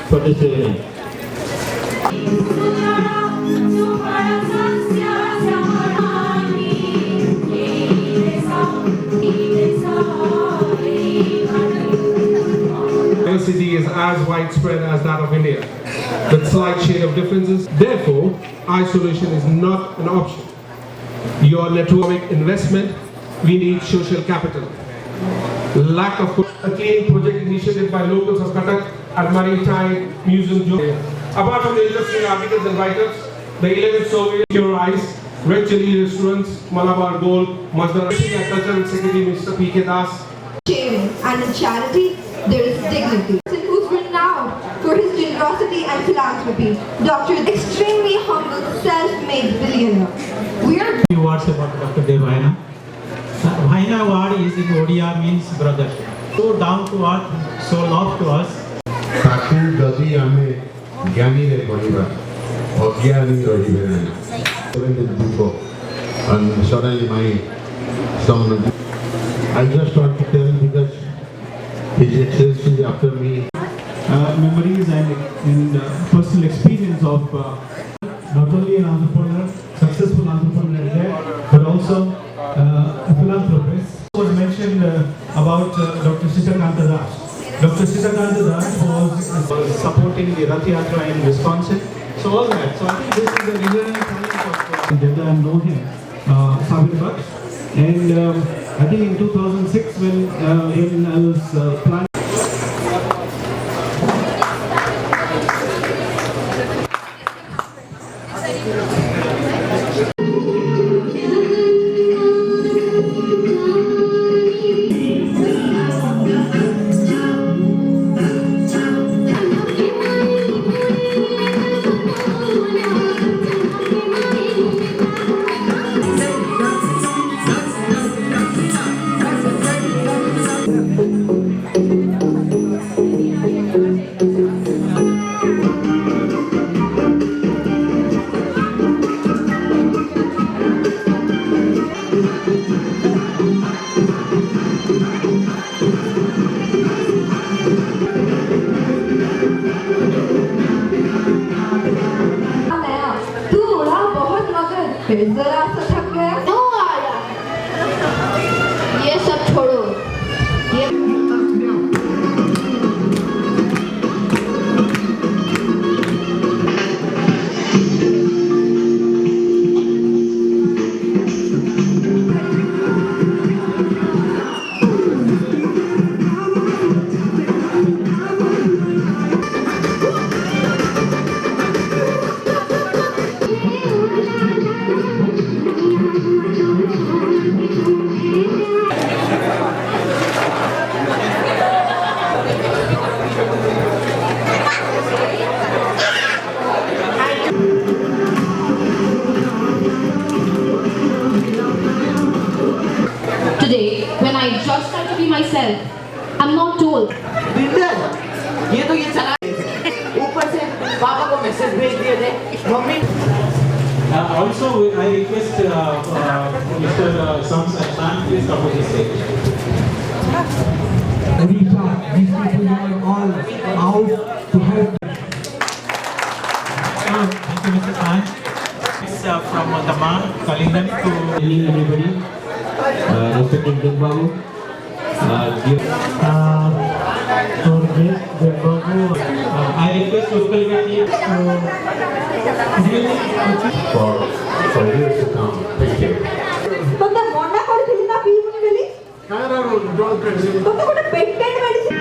for this evening. Diversity is as widespread as that of India, with slight shade of differences. Therefore, isolation is not an option. Your network investment, we need social capital. Lack of a cleaning project initiated by locals of Cuttack at Maritime Museum. Apart from the interesting articles and write-ups, the 11th survey, Your Eyes, Red Chili Restaurants, Malabar Gold, Madras, Cultural Secretary Mr. P.K. Das. And in charity, there is dignity. Who's renowned for his generosity and philanthropy. Dr. Extremely humble, self-made billionaire. We are few words about Dr. Dev Bhaina. Bhaina word is in Odia means brother. So down to earth, so love to us. Taku Dadi Ame Gyani Re Baniba, Ogyani Rodibena. And suddenly I just want to tell because His Excellency after me. Memories and personal experience of not only an entrepreneur, successful entrepreneur there, but also a philanthropist. Was mentioned about Dr. Sitakanta Das. Dr. Sitakanta Das was supporting the Rath Yatra in Wisconsin. So all that. So I think this is a resonant talent of Jeddah and know him, Sabir Baksh. And I think in 2006 when I was planning. जरा सा थक गया तो आया ये सब छोड़ो ये Today, when I just try to be myself, I'm not told. ये तो ये चला ऊपर से पापा को मैसेज भेज दिए थे mummy Also, I request Mr. Sams and Shan, please come to the stage. Odisha, these people are all out to help. Thank you, Mr. Shan. It's from Daman, Kalingan to Everybody, respected Babu, I request local team For years to come. Thank you. তোমরা মন্না করেছিলি না পিউনি বলি তোমরা কোন patent medicine